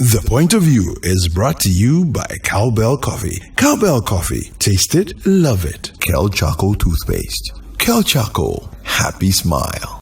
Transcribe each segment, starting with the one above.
The Point of View is brought to you by Cowbell Coffee. Cowbell Coffee. Taste it, love it. Kel Charcoal Toothpaste. Kel Charcoal. Happy smile.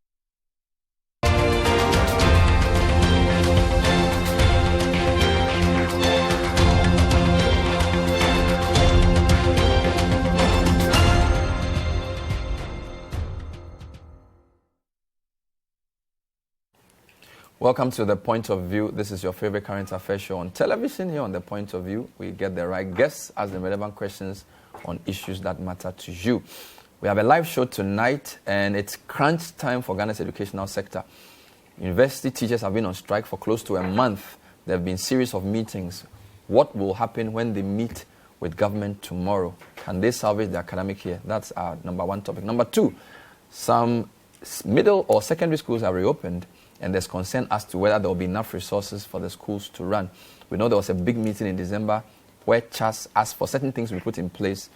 Welcome to The Point of View. This is your favorite current affairs show on television. Here on The Point of View, we get the right guests, ask the relevant questions on issues that matter to you. We have a live show tonight, and it's crunch time for Ghana's educational sector. University teachers have been on strike for close to a month. There have been a series of meetings. What will happen when they meet with government tomorrow? Can they salvage the academic year? That's our number one topic. Number two, some middle or secondary schools are reopened, and there's concern as to whether there will be enough resources for the schools to run. We know there was a big meeting in December where CHAS asked for certain things to be put in place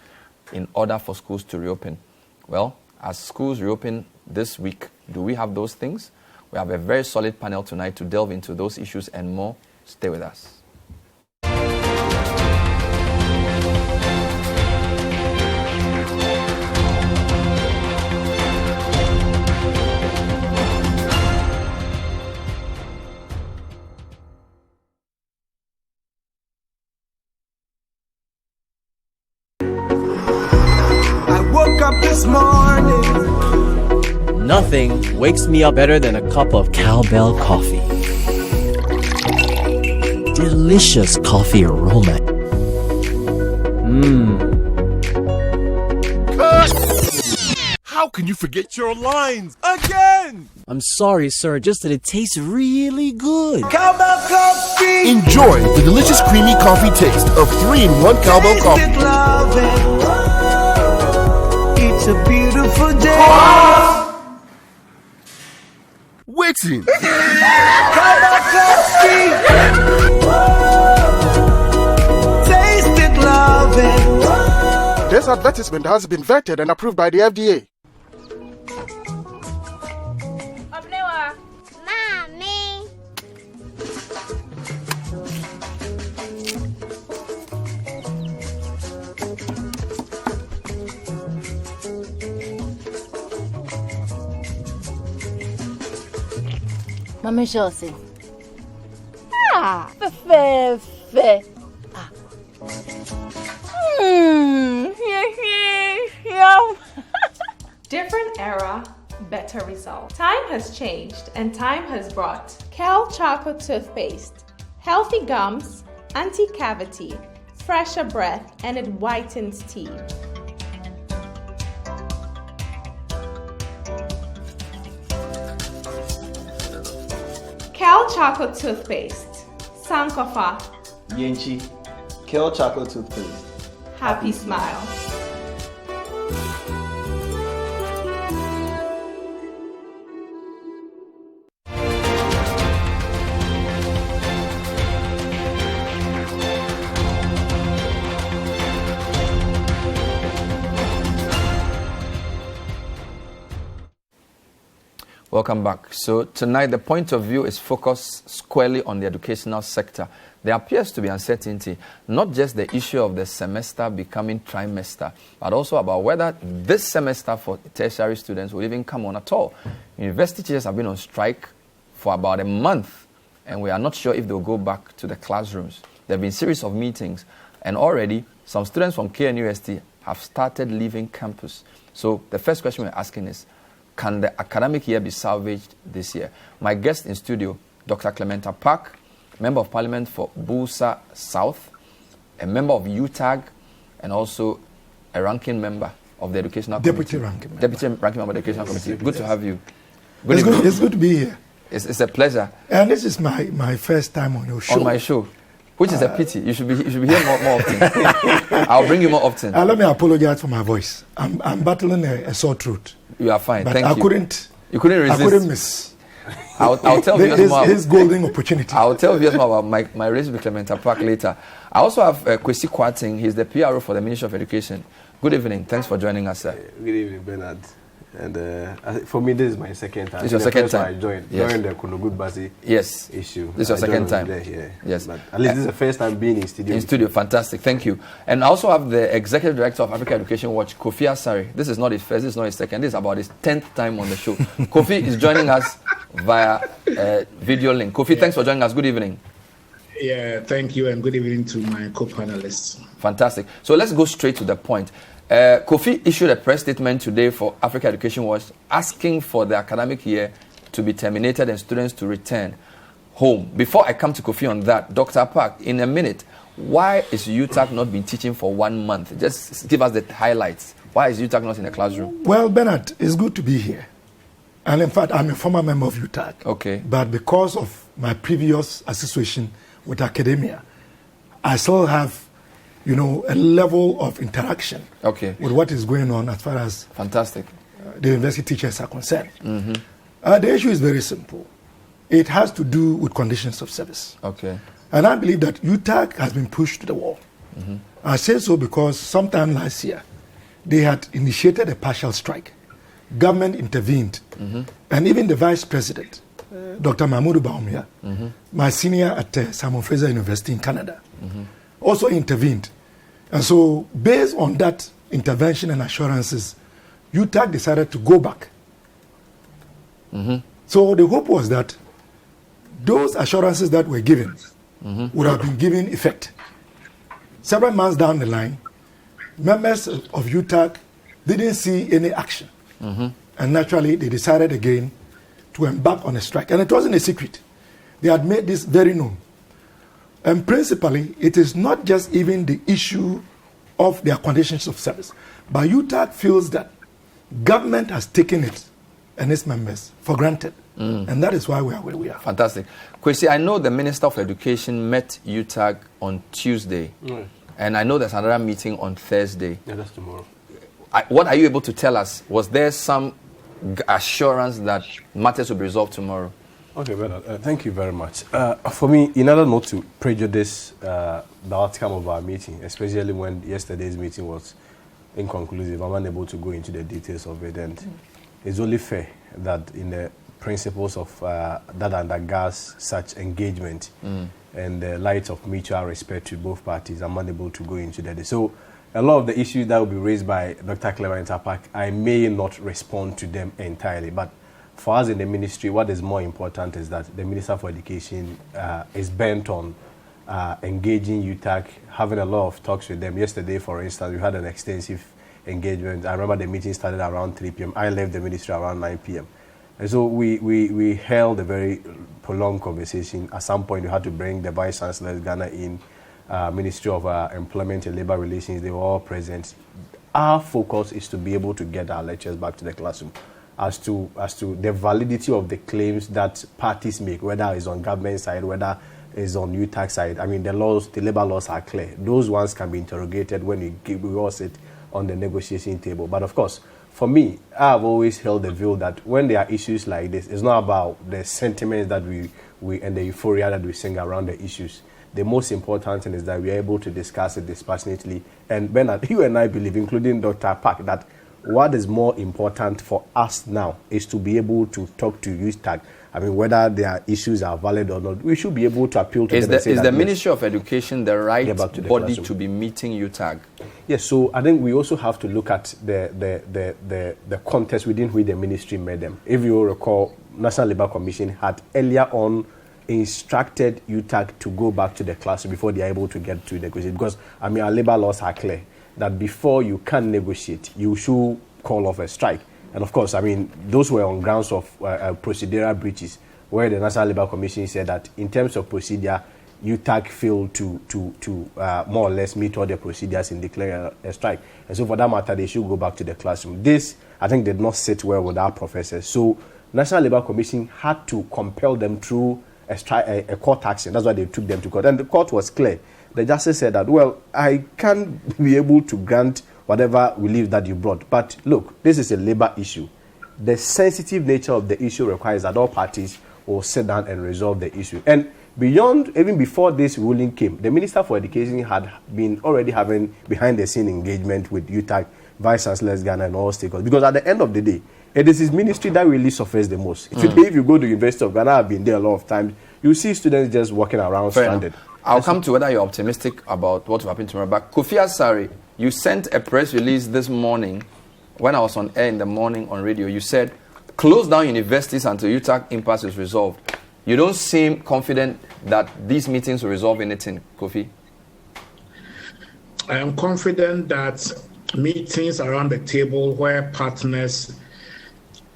in order for schools to reopen. Well, as schools reopen this week, do we have those things? We have a very solid panel tonight to delve into those issues and more. Stay with us. This morning, nothing wakes me up better than a cup of Cowbell coffee. Delicious coffee aroma. How can you forget your lines again? I'm sorry, sir, just that it tastes really good. Cowbell coffee. Enjoy the delicious creamy coffee taste of 3-in-1 Cowbell coffee. It's a beautiful day. Waiting. Cowbell coffee. Taste it, love it. This advertisement has been vetted and approved by the FDA. Mama Josie. Fe. Different era, better result. Time has changed and time has brought Kel Charcoal Toothpaste, healthy gums, anti-cavity, fresher breath, and it whitens teeth. Kel Charcoal Toothpaste, Sankofa, Yenchi, Kel Charcoal Toothpaste. Happy smile. Welcome back. So tonight the point of view is focused squarely on the educational sector. There appears to be uncertainty, not just the issue of the semester becoming trimester, but also about whether this semester for tertiary students will even come on at all. University teachers have been on strike for about a month, and we are not sure if they'll go back to the classrooms. There have been a series of meetings, and already some students from KNUST have started leaving campus. So the first question we're asking is, can the academic year be salvaged this year? My guest in studio, Dr. Clementa Park, Member of Parliament for Busa South, a member of UTAG, and also a ranking member of the Educational Deputy Committee. ranking member. Deputy ranking member of the Educational Committee. Good to have you. It's good to be here. It's a pleasure. And this is my first time on your show. On my show, which is a pity. You should be here more often. I'll bring you more often. Let me apologize for my voice. I'm battling a sore throat. You are fine. But Thank you. You couldn't resist. I couldn't miss. I'll tell you more. His golden opportunity. I'll tell you more about my relationship with Clementa Park later. I also have Kwesi Kwarteng. He's the PRO for the Ministry of Education. Good evening. Thanks for joining us, sir. Good evening, Bernard. And for me, this is my second time. It's your second time. I joined Yes. during the Kunogud Yes. issue. This is your second time. There, Yes. But at least this is the first time being in studio. In studio, fantastic. Thank you. And I also have the Executive Director of Africa Education Watch, Kofi Asare. This is not his first, this is not his second, this is about his 10th time on the show. Kofi is joining us via video link. Kofi, thanks for joining us. Good evening. Yeah, thank you, and good evening to my co-panelists. Fantastic. So let's go straight to the point. Kofi issued a press statement today for Africa Education Watch asking for the academic year to be terminated and students to return home. Before I come to Kofi on that, Dr. Park, in a minute, why is UTAG not been teaching for 1 month? Just give us the highlights. Why is UTAG not in the classroom? Well, Bernard, it's good to be here. And in fact, I'm a former member of UTAG. Okay. But because of my previous association with academia, I still have, a level of interaction with what is going on as far as fantastic the university teachers are concerned. Mm-hmm. The issue is very simple. It has to do with conditions of service. Okay. And I believe that UTAG has been pushed to the wall. Mm-hmm. I say so because sometime last year, they had initiated a partial strike. Government intervened. Mm-hmm. And even the vice president, Dr. Mahmoud Baumia, mm-hmm. my senior at Simon Fraser University in Canada, mm-hmm. also intervened. And so, based on that intervention and assurances, UTAG decided to go back. Mm-hmm. So the hope was that those assurances that were given mm-hmm. would have been given effect. Several months down the line, members of UTAG didn't see any action. Mm-hmm. And naturally, they decided again to embark on a strike. And it wasn't a secret. They had made this very known. And principally, it is not just even the issue of their conditions of service, but UTAG feels that government has taken it and its members for granted. And that is why we are where we are. Fantastic. Kwesi, I know the Minister of Education met UTAG on Tuesday. And I know there's another meeting on Thursday. Yeah, that's tomorrow. What are you able to tell us? Was there some assurance that matters will be resolved tomorrow? Okay, well, thank you very much. For me, in order not to prejudice the outcome of our meeting, especially when yesterday's meeting was inconclusive, I'm unable to go into the details of it. And it's only fair that in the principles of that undergirds such engagement and the light of mutual respect to both parties, I'm unable to go into that. So a lot of the issues that will be raised by Dr. Clement Apak, I may not respond to them entirely. But for us in the ministry, what is more important is that the Minister for Education is bent on engaging UTAG, having a lot of talks with them. Yesterday, for instance, we had an extensive engagement. I remember the meeting started around 3 p.m. I left the ministry around 9 p.m. And so we held a very prolonged conversation. At some point, we had to bring the Vice Chancellor Ghana in, Ministry of Employment and Labour Relations. They were all present. Our focus is to be able to get our lectures back to the classroom. As to the validity of the claims that parties make, whether it's on government side, whether it's on UTAG side. I mean, the labor laws are clear. Those ones can be interrogated when we all sit on the negotiation table. But of course, for me, I've always held the view that when there are issues like this, it's not about the sentiments that we and the euphoria that we sing around the issues. The most important thing is that we are able to discuss it dispassionately. And Bernard, you and I believe, including Dr. Park, that what is more important for us now is to be able to talk to UTAG. I mean, whether their issues are valid or not, we should be able to appeal to them. Is the Ministry of Education the right body to be meeting UTAG? Yes, so I think we also have to look at the context within which the ministry made them. If you recall, National Labour Commission had earlier on instructed UTAG to go back to the classroom before they are able to get to negotiate. Because, I mean, our labour laws are clear that before you can negotiate, you should call off a strike. And of course, I mean, those were on grounds of procedural breaches, where the National Labour Commission said that in terms of procedure, UTAG failed to more or less meet all the procedures in declaring a strike. And so for that matter, they should go back to the classroom. This, I think, did not sit well with our professors. So National Labour Commission had to compel them through a court action. That's why they took them to court. And the court was clear. The justice said that, well, I can't be able to grant whatever relief that you brought. But look, this is a labor issue. The sensitive nature of the issue requires that all parties will sit down and resolve the issue. And beyond, even before this ruling came, the Minister for Education had been already having behind-the-scene engagement with UTAG Vice Chancellors Ghana and all stakeholders. Because at the end of the day, it is his ministry that really suffers the most. Today, if you go to the University of Ghana, I've been there a lot of times, you see students just walking around stranded. I'll come to whether you're optimistic about what will happen tomorrow. But Kofi Asare, you sent a press release this morning when I was on air in the morning on radio. You said, close down universities until UTAG impasse is resolved. You don't seem confident that these meetings will resolve anything, Kofi. I am confident that meetings around the table where partners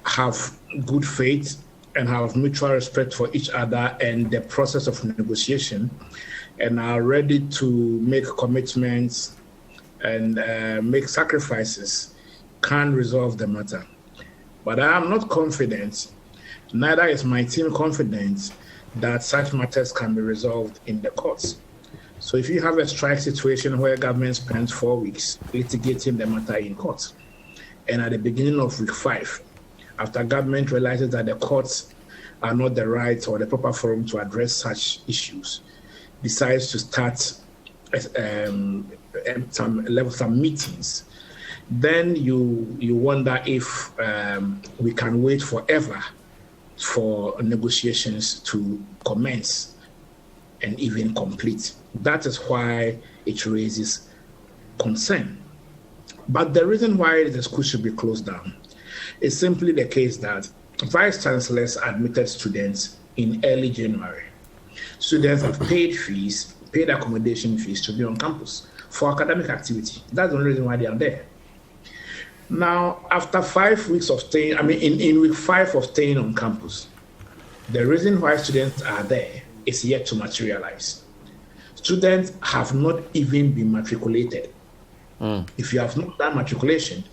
have good faith and have mutual respect for each other and the process of negotiation and are ready to make commitments and make sacrifices can resolve the matter. But I am not confident, neither is my team confident, that such matters can be resolved in the courts. So if you have a strike situation where government spends 4 weeks litigating the matter in court, and at the beginning of week 5, after government realizes that the courts are not the right or the proper forum to address such issues, decides to start some meetings, then you wonder if we can wait forever for negotiations to commence and even complete. That is why it raises concern. But the reason why the school should be closed down is simply the case that vice chancellors admitted students in early January. Students have paid fees, paid accommodation fees to be on campus for academic activity. That's the only reason why they are there. Now, after 5 weeks of staying, in week 5 of staying on campus, the reason why students are there is yet to materialize. Students have not even been matriculated. If you have not done matriculation,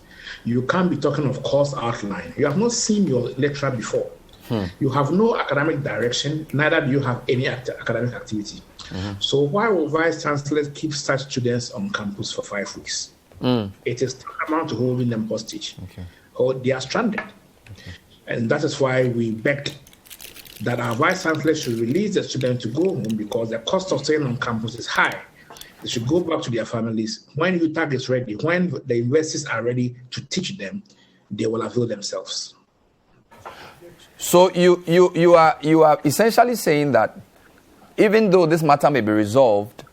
you can't be talking of course outline. You have not seen your lecturer before. You have no academic direction, neither do you have any academic activity. So why will vice chancellors keep such students on campus for 5 weeks? It is tantamount to holding them hostage. Or they are stranded. And that is why we beg that our vice chancellors should release the students to go home, because the cost of staying on campus is high. They should go back to their families. When UTAG is ready, when the universities are ready to teach them, they will avail themselves. So you are essentially saying that even though this matter may be resolved,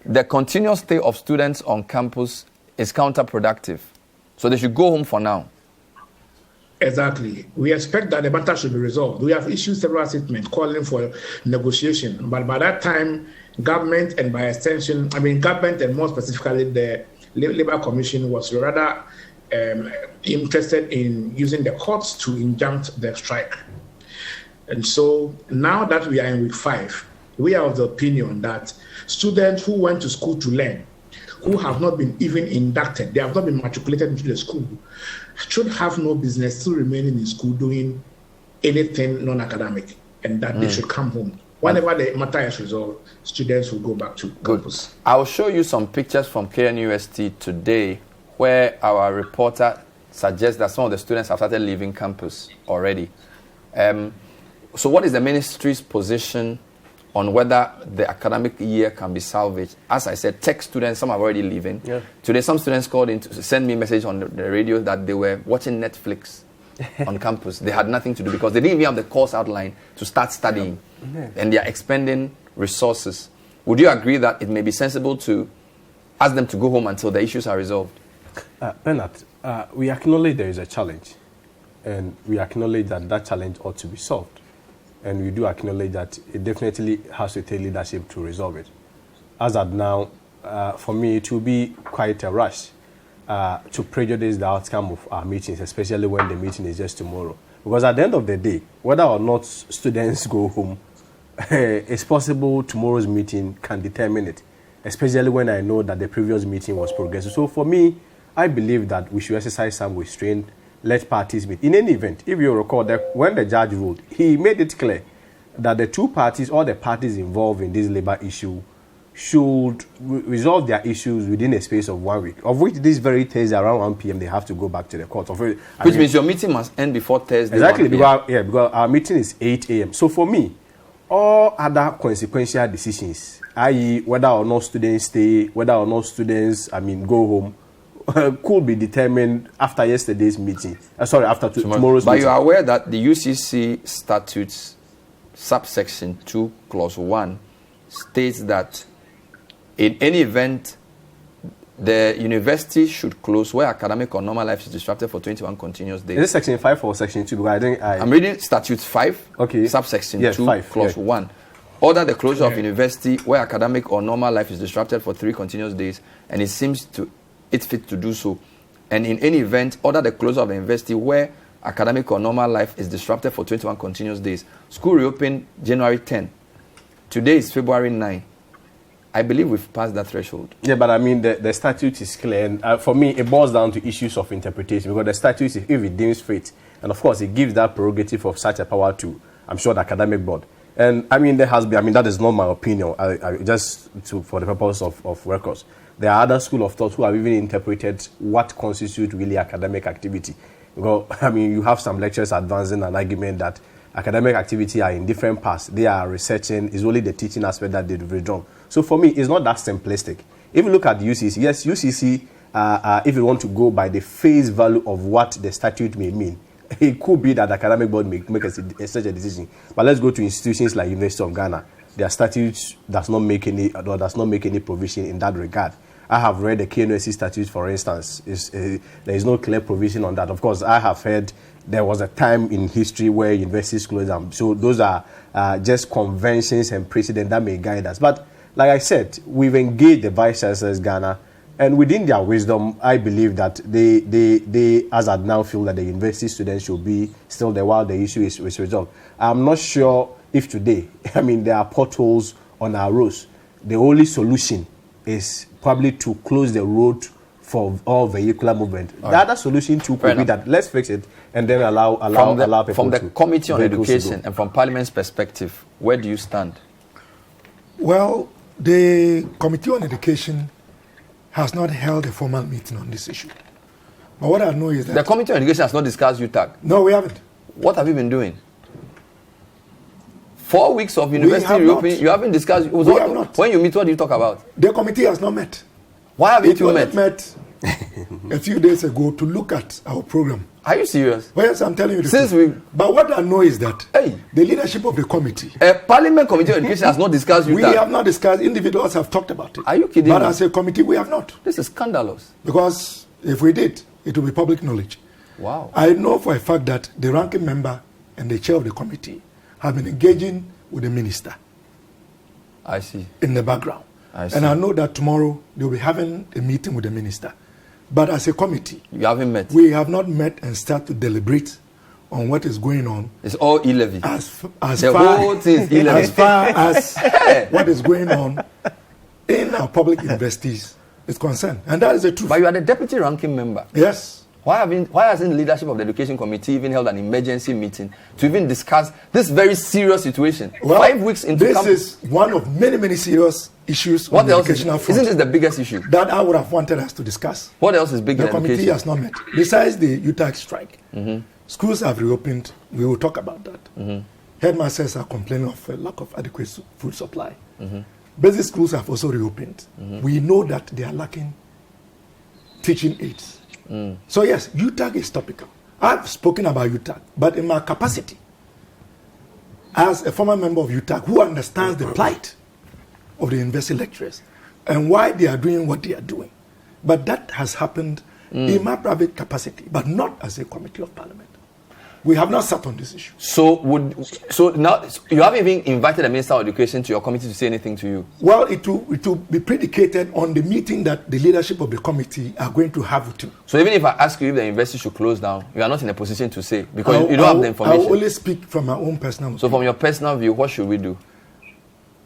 the continuous stay of students on campus is counterproductive. So they should go home for now. Exactly. We expect that the matter should be resolved. We have issued several statements calling for negotiation, but by that time, government and by extension, government and more specifically the Labour Commission was rather interested in using the courts to injunct the strike. And so now that we are in week 5, we are of the opinion that students who went to school to learn, who have not been even inducted, they have not been matriculated into the school, should have no business still remaining in school doing anything non-academic, and that they should come home. Whenever the matter is resolved, students will go back to campus. I'll show you some pictures from KNUST today where our reporter suggests that some of the students have started leaving campus already. So what is the ministry's position on whether the academic year can be salvaged? As I said, tech students, some are already leaving. Today, some students called in to send me a message on the radio that they were watching Netflix on campus. They had nothing to do because they didn't even have the course outline to start studying. And they are expending resources. Would you agree that it may be sensible to ask them to go home until the issues are resolved? Bernard, we acknowledge there is a challenge. And we acknowledge that that challenge ought to be solved. And we do acknowledge that it definitely has to take leadership to resolve it. As at now, for me, it will be quite a rush to prejudice the outcome of our meetings, especially when the meeting is just tomorrow. Because at the end of the day, whether or not students go home, it's possible tomorrow's meeting can determine it, especially when I know that the previous meeting was progressive. So for me, I believe that we should exercise some restraint, let parties meet. In any event, if you recall that when the judge ruled, he made it clear that the two parties, all the parties involved in this labor issue, should resolve their issues within a space of 1 week, of which this very Thursday around 1 p.m. they have to go back to the court. Which means your meeting must end before Thursday. Exactly, because our meeting is 8 a.m. So for me, all other consequential decisions, i.e. whether or not students stay, whether or not students, go home, could be determined after yesterday's meeting. After tomorrow's but meeting. you are aware that the UCC statutes subsection 2 clause 1 states that in any event the university should close where academic or normal life is disrupted for 21 continuous days. Is it section 5 or section 2? Because I'm reading statute 5, okay. subsection Yes, 2, 5, clause 1. Order the closure of university where academic or normal life is disrupted for 3 continuous days, and it seems it's fit to do so. And in any event, order the closure of the university where academic or normal life is disrupted for 21 continuous days. School reopened January 10. Today is February 9. I believe we've passed that threshold. Yeah, but I mean, the statute is clear. And for me, it boils down to issues of interpretation, because the statute, if it deems fit, and of course, it gives that prerogative of such a power to, I'm sure, the academic board. And I mean, that is not my opinion. For the purpose of records, there are other school of thought who have even interpreted what constitutes really academic activity. Because, I mean, you have some lecturers advancing an argument that academic activity are in different parts. They are researching. It's only the teaching aspect that they've withdrawn. So for me, it's not that simplistic. If you look at UCC, yes, UCC, if you want to go by the face value of what the statute may mean, it could be that the academic board may make such a decision. But let's go to institutions like University of Ghana. Their statutes does not make any provision in that regard. I have read the KNUSC statutes, for instance. There is no clear provision on that. Of course, I have heard there was a time in history where universities closed them. So those are just conventions and precedent that may guide us. But like I said, we've engaged the Vice Chancellors Ghana, and within their wisdom, I believe that they as I now feel that the university students should be still there while the issue is resolved. I'm not sure if today, I mean, there are potholes on our roads. The only solution is probably to close the road for all vehicular movement. The other solution too could be that let's fix it and then allow people from the to Committee on Education and from Parliament's perspective, where do you stand? Well, the Committee on Education has not held a formal meeting on this issue. But what I know is that the Committee on Education has not discussed UTAG. No, we haven't. What have you been doing? 4 weeks of university reopening, you haven't discussed. We have not. When you meet, what do you talk about? The committee has not met. Why haven't you met? It met a few days ago to look at our program. Are you serious? Well, yes, I'm telling you the truth. But what I know is that the leadership of the committee, a Parliament Committee on Education has not discussed UTAG. We have not discussed. Individuals have talked about it. Are you kidding But me? as a committee, we have not. This is scandalous. Because if we did, it will be public knowledge. Wow. I know for a fact that the ranking member and the chair of the committee have been engaging with the minister. I see. In the background. I see. And I know that tomorrow they'll be having a meeting with the minister. But as a committee, you haven't met. We have not met and start to deliberate on what is going on. It's all e-levy. As the whole thing is e-levy. As far as what is going on in our public universities is concerned. And that is the truth. But you are the deputy ranking member. Yes. Why hasn't the leadership of the education committee even held an emergency meeting to even discuss this very serious situation? Well, 5 weeks into this is one of many, many serious issues what on the else educational front. Isn't this the biggest issue? That I would have wanted us to discuss. What else is bigger than education? The committee has not met. Besides the UTAG strike, schools have reopened. We will talk about that. Headmasters are complaining of a lack of adequate food supply. Basic schools have also reopened. We know that they are lacking teaching aids. So yes, UTAG is topical. I've spoken about UTAG, but in my capacity as a former member of UTAG who understands the plight of the university lecturers and why they are doing what they are doing. But that has happened in my private capacity, but not as a committee of parliament. We have not sat on this issue. So now you haven't even invited the Minister of Education to your committee to say anything to you? Well, it will be predicated on the meeting that the leadership of the committee are going to have with him. So even if I ask you if the university should close down, you are not in a position to say because you don't have the information. I will only speak from my own personal. So from your personal view, what should we do?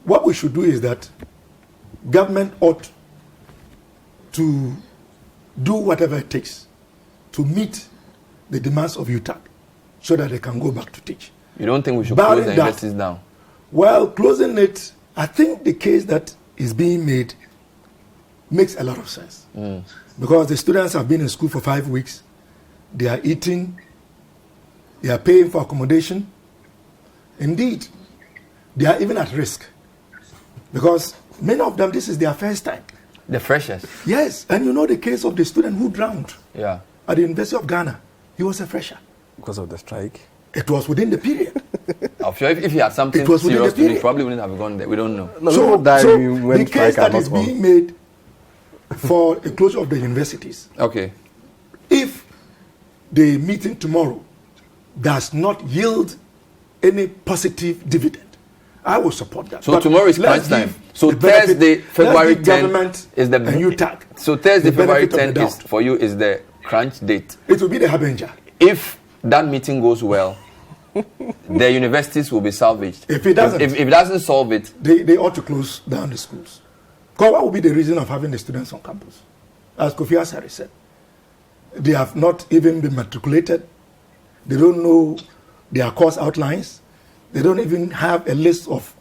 What we should do is that government ought to do whatever it takes to meet the demands of UTAG, so that they can go back to teach. You don't think we should close the universities down? Well, closing it, I think the case that is being made makes a lot of sense. Because the students have been in school for 5 weeks. They are eating. They are paying for accommodation. Indeed, they are even at risk. Because many of them, this is their first time. The freshers? Yes, and you know the case of the student who drowned at the University of Ghana. He was a fresher. Because of the strike? It was within the period. I'm sure if he had something serious to do, he probably wouldn't have gone there. We don't know. So the case that is being made for a closure of the universities. Okay. If the meeting tomorrow does not yield any positive dividend, I will support that. So but tomorrow is crunch time. So Thursday, February 10th is the UTAG. So Thursday, February 10th is for you is the crunch date. It will be the harbinger. If that meeting goes well, the universities will be salvaged. If it doesn't, if it doesn't solve it, they ought to close down the schools. Because what would be the reason of having the students on campus? As Kofi Asare said, they have not even been matriculated. They don't know their course outlines. They don't even have a list of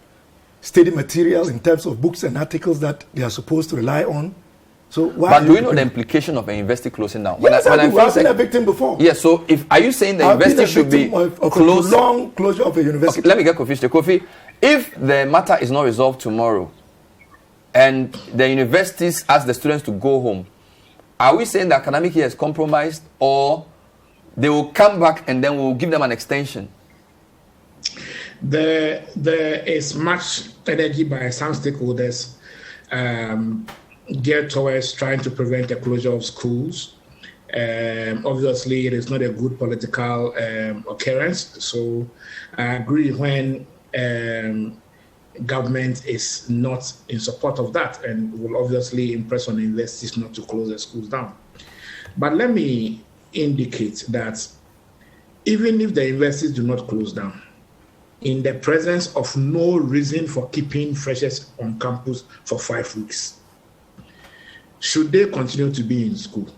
study material in terms of books and articles that they are supposed to rely on. So why? But do you know the implication of a university closing down? Yes, I've been a victim before. Yes, so are you saying the university should be closed? A long closure of a university. Okay, let me get Kofi. Kofi, if the matter is not resolved tomorrow, and the universities ask the students to go home, are we saying the academic year is compromised, or they will come back and then we'll give them an extension? There is much energy by some stakeholders geared towards trying to prevent the closure of schools. Obviously, it is not a good political occurrence. So I agree when government is not in support of that and will obviously impress on the universities not to close the schools down. But let me indicate that even if the universities do not close down, in the presence of no reason for keeping freshers on campus for 5 weeks, should they continue to be in school?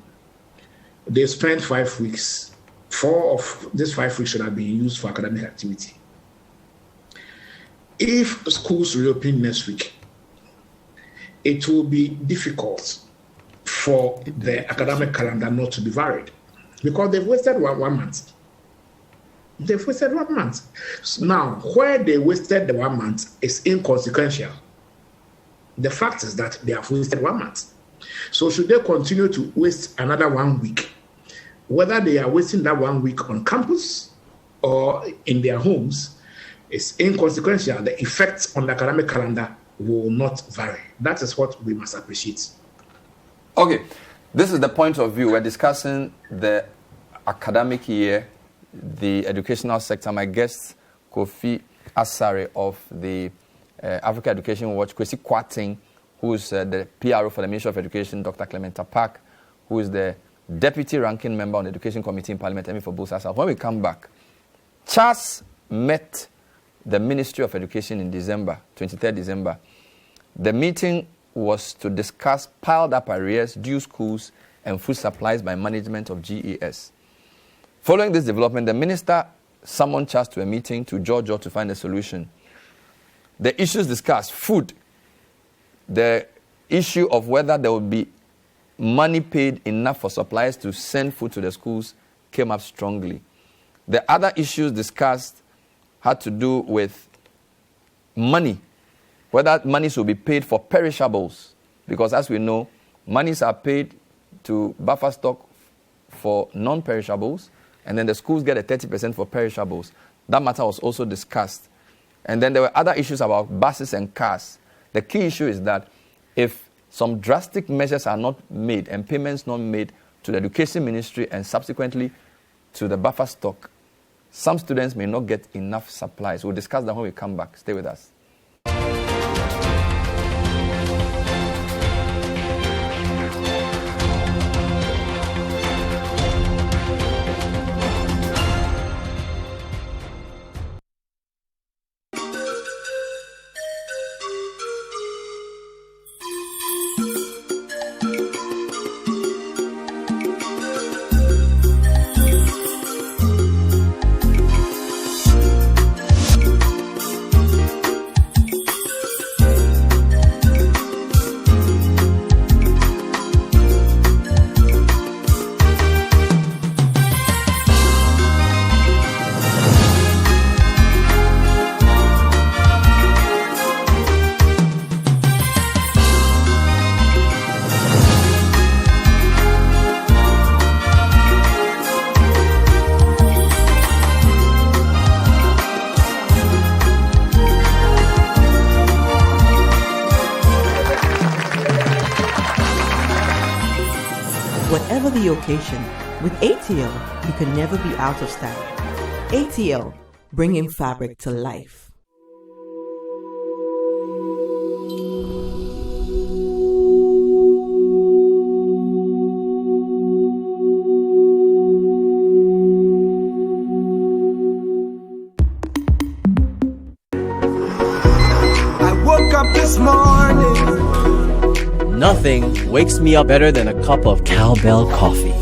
They spent 5 weeks. 4 of these 5 weeks should have been used for academic activity. If schools reopen next week, it will be difficult for the academic calendar not to be varied because they've wasted one month. They've wasted 1 month. Now, where they wasted the 1 month is inconsequential. The fact is that they have wasted 1 month. So should they continue to waste another 1 week? Whether they are wasting that 1 week on campus or in their homes is inconsequential. The effects on the academic calendar will not vary. That is what we must appreciate. Okay, this is the point of view. We're discussing the academic year, the educational sector. My guest, Kofi Asare of the Africa Education Watch, Kwesi Kwarteng, who is the PRO for the Ministry of Education, Dr. Clementa Park, who is the Deputy Ranking Member on the Education Committee in Parliament, for both sides. When we come back, Charles met the Ministry of Education in December, 23rd December. The meeting was to discuss piled up arrears, due schools, and food supplies by management of GES. Following this development, the minister summoned Charles to a meeting to Georgia to find a solution. The issues discussed: food, the issue of whether there would be money paid enough for suppliers to send food to the schools came up strongly. The other issues discussed had to do with money, whether monies will be paid for perishables, because as we know, monies are paid to buffer stock for non-perishables, and then the schools get a 30% for perishables. That matter was also discussed. And then there were other issues about buses and cars. The key issue is that if some drastic measures are not made and payments not made to the Education Ministry and subsequently to the buffer stock, some students may not get enough supplies. We'll discuss that when we come back. Stay with us. the occasion. With ATL, you can never be out of style. ATL, bringing fabric to life. Up this morning. Nothing wakes me up better than a cup of cowbell coffee.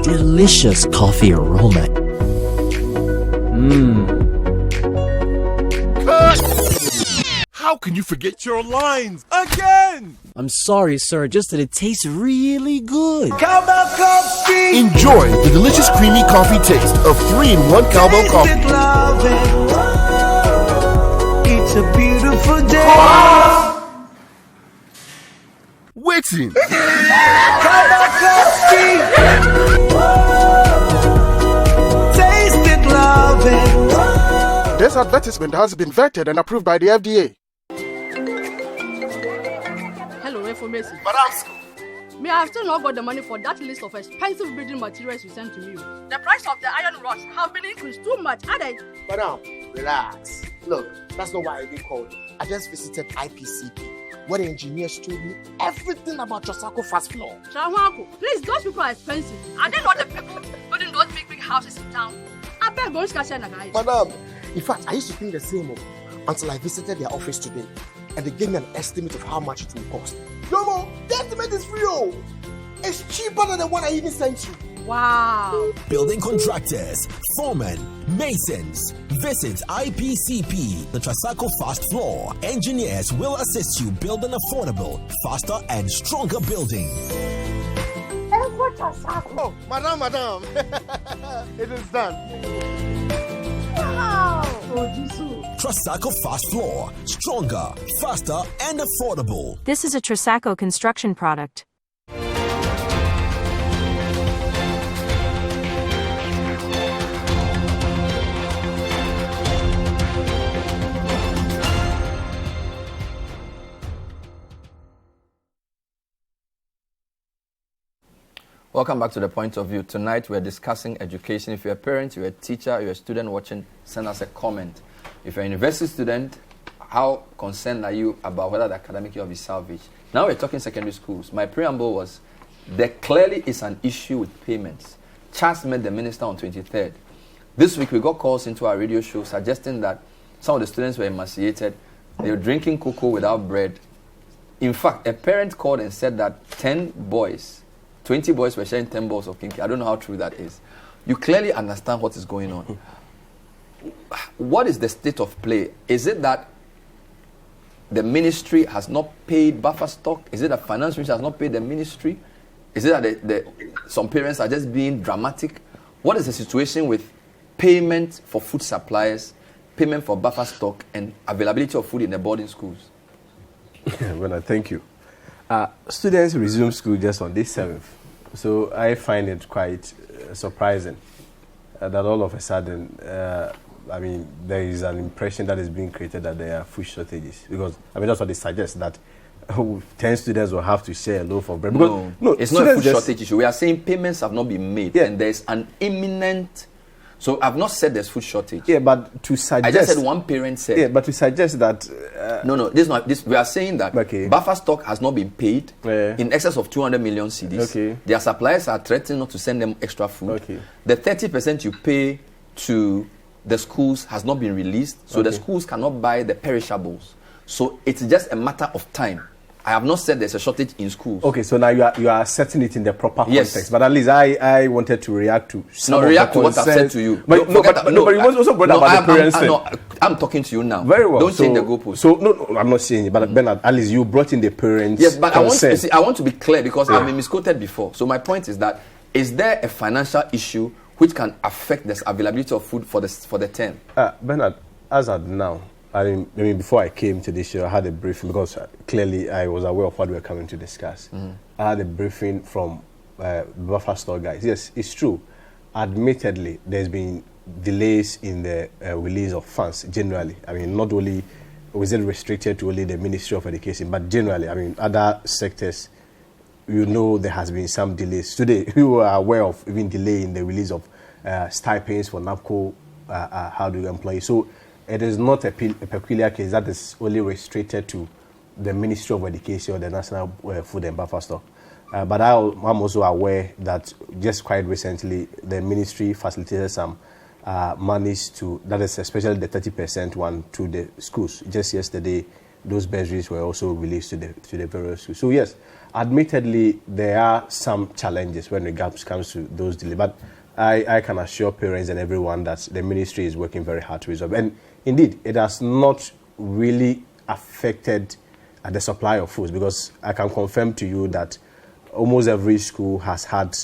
Delicious coffee aroma. How can you forget your lines again? I'm sorry, sir, just that it tastes really good. Cowbell coffee. Enjoy the delicious creamy coffee taste of 3-in-1 cowbell coffee. Taste it, love it. It's a beautiful day. Waiting. Cowbell coffee. Taste it, love it. This advertisement has been vetted and approved by the FDA. Hello, information. Madam, Me, I have still not got the money for that list of expensive building materials you sent to me. The price of the iron rods have been increased too much, hadn't they? Madam, relax. Look, that's not why I even called you. I just visited IPCP, where the engineers told me everything about Trasacco fast floor. Shahuanko, please, those people are expensive. Are they not the people building those big houses in town? I beg those guys. Madam, in fact, I used to think the same until I visited their office today, and they gave me an estimate of how much it will cost. No, the estimate is free. It's cheaper than the one I even sent you. Wow. Building contractors, foremen, masons. Visit IPCP, the Trasacco Fast Floor. Engineers will assist you build an affordable, faster and stronger building. Oh, madam. It is done. Wow. Trasacco Fast Floor. Stronger, faster and affordable. This is a Trasacco construction product. Welcome back to The Point of View. Tonight we're discussing education. If you're a parent, you're a teacher, you're a student watching, send us a comment. If you're a university student, how concerned are you about whether the academic year will be salvaged? Now we're talking secondary schools. My preamble was, there clearly is an issue with payments. Charles met the minister on 23rd. This week we got calls into our radio show suggesting that some of the students were emaciated. They were drinking cocoa without bread. In fact, a parent called and said that 20 boys were sharing 10 balls of kinky. I don't know how true that is. You clearly understand what is going on. What is the state of play? Is it that the ministry has not paid buffer stock? Is it that finance ministry has not paid the ministry? Is it that some parents are just being dramatic? What is the situation with payment for food suppliers, payment for buffer stock, and availability of food in the boarding schools? Well, thank you. Students resume school just on this 7th. So I find it quite surprising that all of a sudden, there is an impression that is being created that there are food shortages. Because, that's what they suggest, that 10 students will have to share a loaf of bread. No, it's not a food shortage issue. We are saying payments have not been made, and there's an imminent. So I've not said there's food shortage. Yeah, but to suggest... I just said one parent said... Yeah, but to suggest that... No, this is not... We are saying that buffer stock has not been paid in excess of 200 million cedis. Okay. Their suppliers are threatening not to send them extra food. Okay. The 30% you pay to the schools has not been released, so the schools cannot buy the perishables. So it's just a matter of time. I have not said there's a shortage in schools. Okay, so now you are setting it in the proper context. But at least I wanted to react to some of react the to what I've said to you. But you also brought about the parents. I'm talking to you now. Very well. Don't change the goalpost. So no, I'm not saying it. But Bernard, at least you brought in the parents. Yes, but I want to be clear because I've been misquoted before. So my point is that is there a financial issue which can affect the availability of food for the term? Bernard, as of now. Before I came to this show, I had a briefing because clearly I was aware of what we were coming to discuss. I had a briefing from buffer store guys. Yes, it's true. Admittedly, there's been delays in the release of funds generally. Not only was it restricted to only the Ministry of Education, but generally, other sectors you know there has been some delays. Today, we were aware of even delay in the release of stipends for NAPCO employees. So it is not a peculiar case that is only restricted to the Ministry of Education or the National Food and Buffer Stock. But I'm also aware that just quite recently, the ministry facilitated some monies to, that is especially the 30% one, to the schools. Just yesterday, those bursaries were also released to the various schools. So yes, admittedly, there are some challenges when it comes to those delays. But I can assure parents and everyone that the ministry is working very hard to resolve. And indeed, it has not really affected the supply of foods, because I can confirm to you that almost every school has had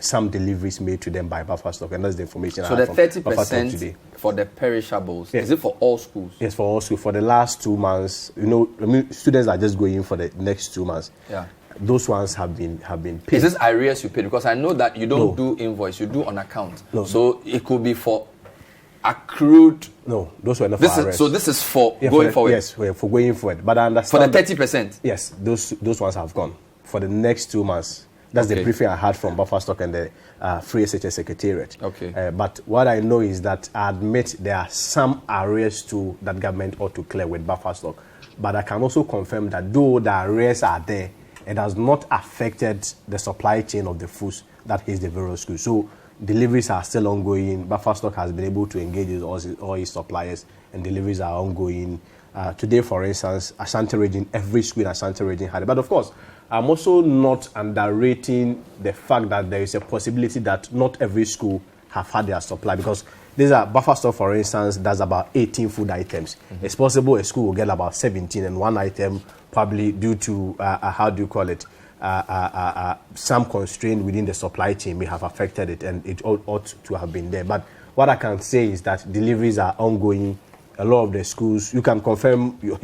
some deliveries made to them by Buffer Stock, and that's the information I have. So the 30% for the perishables, yes. Is it for all schools? Yes, for all schools. For the last 2 months, students are just going for the next 2 months. Yeah. Those ones have been paid. Is this arrears you paid? Because I know that you don't do invoice, you do on account. No. So it could be for accrued. No, those were not for arrears. So this is for going forward? Yes, for going forward. But I understand. For the 30%? Yes, those ones have gone for the next 2 months. That's the briefing I had from Buffer Stock and the Free SHS Secretariat. Okay. But what I know is that I admit there are some arrears too that government ought to clear with Buffer Stock. But I can also confirm that though the arrears are there, it has not affected the supply chain of the foods that hits the various schools. So deliveries are still ongoing. Buffer Stock has been able to engage with all its suppliers, and deliveries are ongoing. Today, for instance, Ashanti region, every school in Ashanti region had it. But of course, I'm also not underrating the fact that there is a possibility that not every school have had their supply, because these are Buffer Stock, for instance, that's about 18 food items. Mm-hmm. It's possible a school will get about 17, and one item probably due to, some constraint within the supply chain may have affected it, and it ought to have been there. But what I can say is that deliveries are ongoing. A lot of the schools, you can confirm your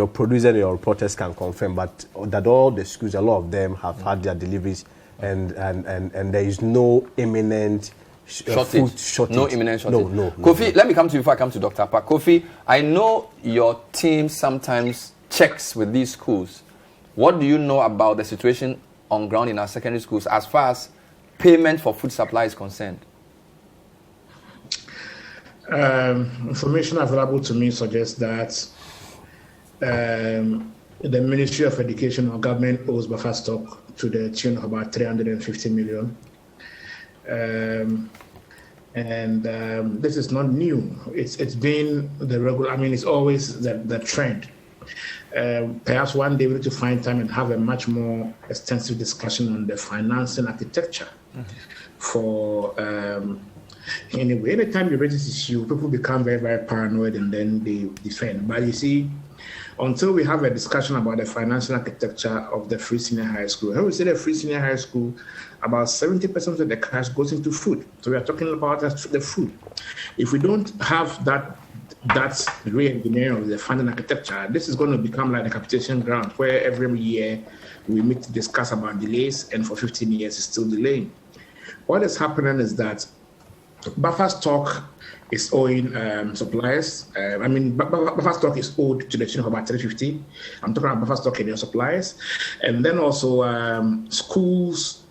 producer and your reporters can confirm, but that all the schools, a lot of them have had their deliveries, and there is no imminent food shortage. No imminent shortage. No. Kofi, let me come to you before I come to Dr. Park. Kofi, I know your team sometimes checks with these schools. What do you know about the situation on ground in our secondary schools as far as payment for food supply is concerned? Information available to me suggests that the Ministry of Education or government owes Buffer Stock to the tune of about 350 million. This is not new. It's been the regular. I mean, it's always the trend. Perhaps one day we need to find time and have a much more extensive discussion on the financing architecture for. Anyway, anytime you raise this issue, people become very, very paranoid and then they defend. But you see, until we have a discussion about the financial architecture of the free senior high school, when we say the free senior high school, about 70% of the cash goes into food. So we are talking about the food. If we don't have that re-engineering of the funding architecture, this is going to become like a competition ground where every year we meet to discuss about delays, and for 15 years it's still delaying. What is happening is that Buffer Stock is owing suppliers. Buffer Stock is owed to the tune of about 350. I'm talking about Buffer Stock and your suppliers. And then also schools,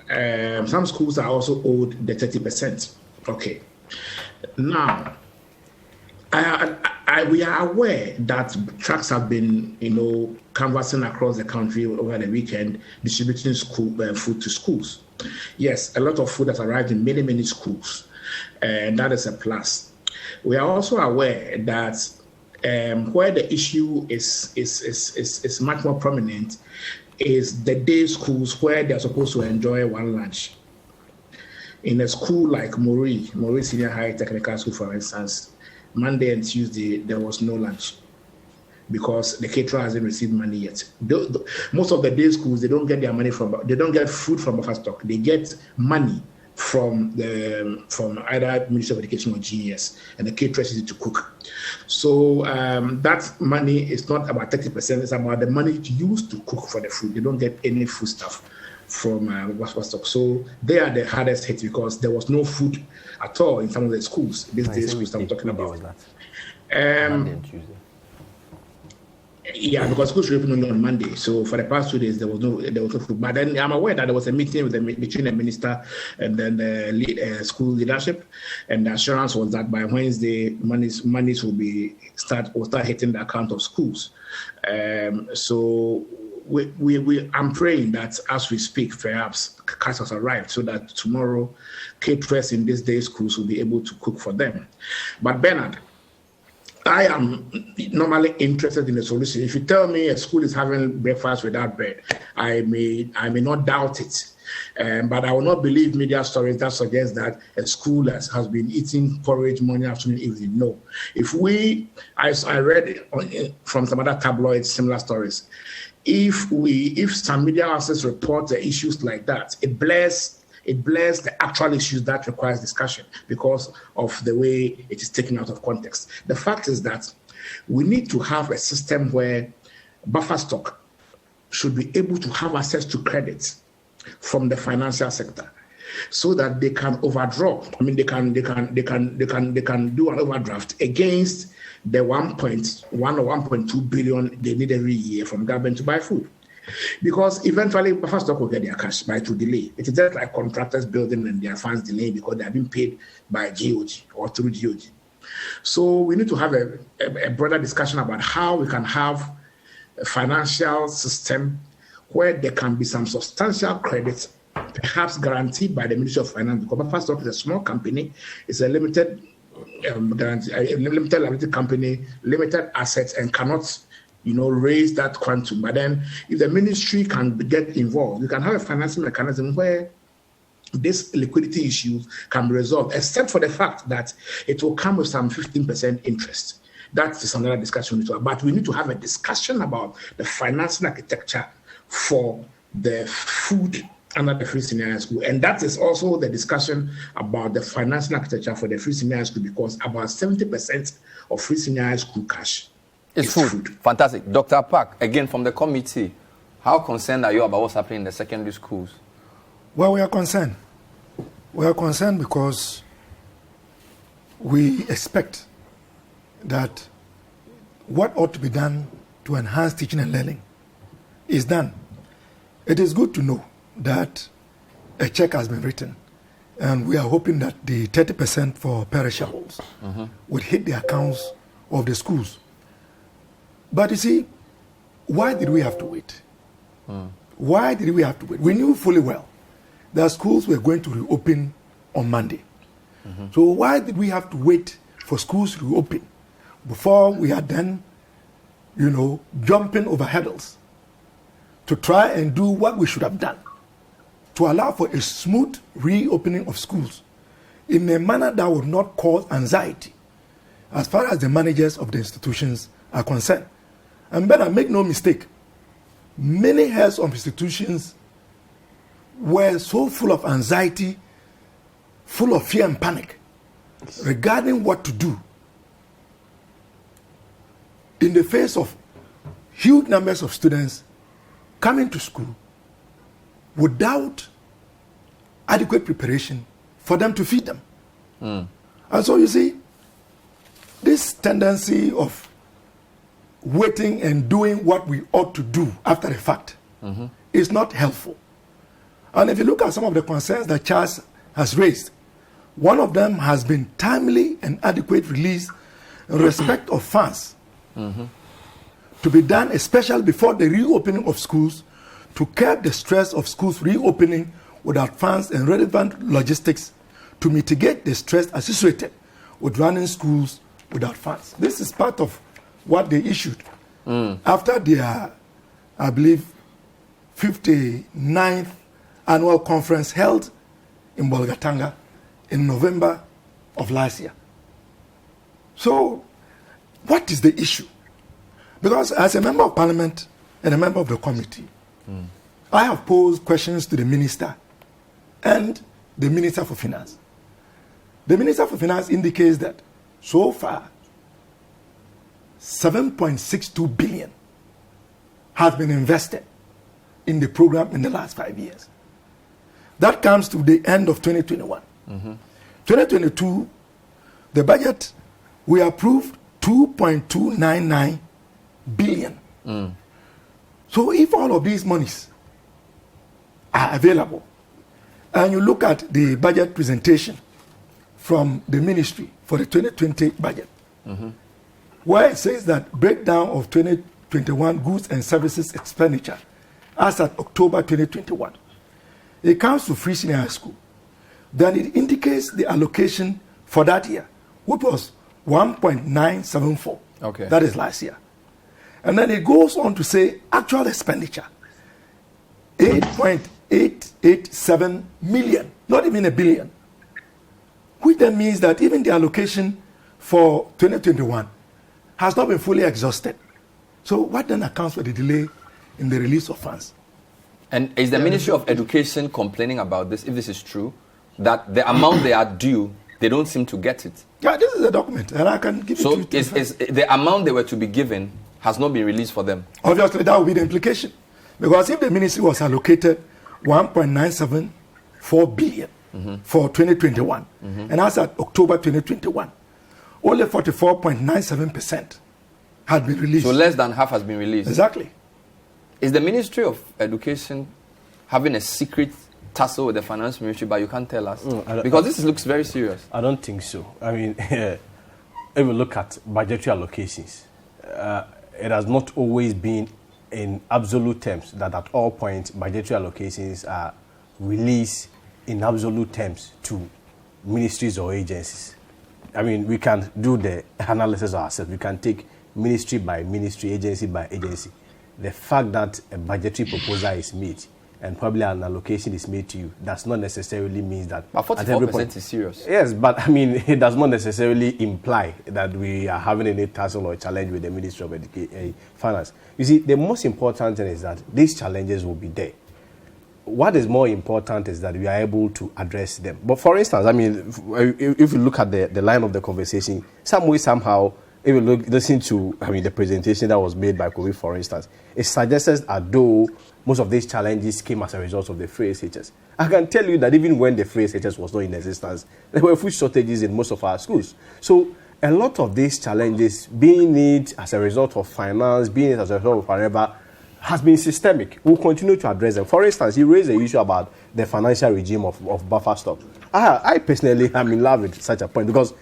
some schools are also owed the 30%. Okay. Now, we are aware that trucks have been, canvassing across the country over the weekend, distributing food to schools. Yes, a lot of food has arrived in many, many schools, and that is a plus. We are also aware that where the issue is much more prominent is the day schools where they are supposed to enjoy one lunch. In a school like Mori Senior High Technical School, for instance, Monday and Tuesday there was no lunch because the caterer hasn't received money yet. Most of the day schools, they don't get their money they don't get food from Buffer Stock. They get money from either Ministry of Education or GES, and the caterers need to cook. So that money is not about 30%. It's about the money used to cook for the food. They don't get any food stuff from Buffer Stock. So they are the hardest hit because there was no food at all in some of the schools. These day schools I'm talking about. Monday and Tuesday. Yeah, because schools reopened only on Monday. So for the past 2 days, there was no food. But then I'm aware that there was a meeting between the minister and then the school leadership, and the assurance was that by Wednesday, monies will start hitting the account of schools. So I'm praying that as we speak, perhaps cash has arrived so that tomorrow, caterers in this day's schools will be able to cook for them. But Bernard, I am normally interested in the solution. If you tell me a school is having breakfast without bread, I may not doubt it. But I will not believe media stories that suggest that a school has been eating porridge morning, afternoon, evening. No. I read from some other tabloids similar stories. If some media houses report issues like that, it blurs the actual issues that requires discussion because of the way it is taken out of context. The fact is that we need to have a system where buffer stock should be able to have access to credits from the financial sector so that they can overdraw. I mean, they can do an overdraft against the 1.1 or 1.2 billion they need every year from government to buy food. Because eventually, buffer stock will get their cash by to delay. It is just like contractors building and their funds delaying because they are being paid by GOG or through GOG. So we need to have a broader discussion about how we can have a financial system where there can be some substantial credits, perhaps guaranteed by the Ministry of Finance, because buffer stock is a small company, it's a limited liability company, limited assets, and cannot raise that quantum. But then if the ministry can get involved, you can have a financing mechanism where this liquidity issues can be resolved, except for the fact that it will come with some 15% interest. That is another discussion. But we need to have a discussion about the financing architecture for the food under the free senior high school. And that is also the discussion about the financing architecture for the free senior high school, because about 70% of free senior high school cash is food. Fantastic. Dr. Park, again from the committee, how concerned are you about what's happening in the secondary schools? Well, we are concerned. We are concerned because we expect that what ought to be done to enhance teaching and learning is done. It is good to know that a check has been written, and we are hoping that the 30% for perishables will hit the accounts of the schools. But you see, why did we have to wait? Why did we have to wait? We knew fully well that schools were going to reopen on Monday. So why did we have to wait for schools to reopen before we had then, jumping over hurdles to try and do what we should have done to allow for a smooth reopening of schools in a manner that would not cause anxiety as far as the managers of the institutions are concerned? And better make no mistake, many heads of institutions were so full of anxiety, full of fear and panic regarding what to do in the face of huge numbers of students coming to school without adequate preparation for them to feed them. And so you see, this tendency of waiting and doing what we ought to do after the fact is not helpful. And if you look at some of the concerns that Charles has raised, one of them has been timely and adequate release in respect of funds to be done, especially before the reopening of schools, to curb the stress of schools reopening without funds and relevant logistics to mitigate the stress associated with running schools without funds. This is part of what they issued after their, I believe, 59th annual conference held in Bolgatanga in November of last year. So, what is the issue? Because as a member of parliament and a member of the committee, I have posed questions to the minister and the Minister for Finance. The Minister for Finance indicates that so far, 7.62 billion has been invested in the program in the last 5 years. That comes to the end of 2021. 2022, the budget, we approved 2.299 billion So if all of these monies are available, and you look at the budget presentation from the ministry for the 2020 budget, where it says that breakdown of 2021 goods and services expenditure as at October 2021, it comes to Free Senior High School, then it indicates the allocation for that year, which was 1.974. Okay. That is last year. And then it goes on to say actual expenditure, 8.887 million, not even a billion, which then means that even the allocation for 2021 has not been fully exhausted. So what then accounts for the delay in the release of funds? And is the Ministry of Education complaining about this, if this is true, that the amount they are due, they don't seem to get it? Yeah, this is a document, and I can give it to you. So is the amount they were to be given has not been released for them? Obviously, that would be the implication. Because if the ministry was allocated 1.974 billion for 2021, and as at October 2021, only 44.97% had been released. So less than half has been released? Exactly. Is the Ministry of Education having a secret tussle with the Finance Ministry, but you can't tell us? Because this looks very serious. I don't think so. I mean, if we look at budgetary allocations, it has not always been in absolute terms that at all points budgetary allocations are released in absolute terms to ministries or agencies. I mean, we can do the analysis ourselves. We can take ministry by ministry, agency by agency. The fact that a budgetary proposal is made and probably an allocation is made to you does not necessarily mean that... But 44% is serious. Yes, but I mean, it does not necessarily imply that we are having any tussle or challenge with the Ministry of Finance. You see, the most important thing is that these challenges will be there. What is more important is that we are able to address them. But for instance, I mean, if you look at the line of the conversation, some way, somehow, if you listen to, I mean, the presentation that was made by Kobe, for instance, it suggests as though most of these challenges came as a result of the free SHS. I can tell you that even when the free SHS was not in existence, there were food shortages in most of our schools. So a lot of these challenges, being it as a result of finance, being it as a result of whatever, has been systemic. We'll continue to address them. For instance, you raised the issue about the financial regime of buffer stock. I personally am in love with such a point because,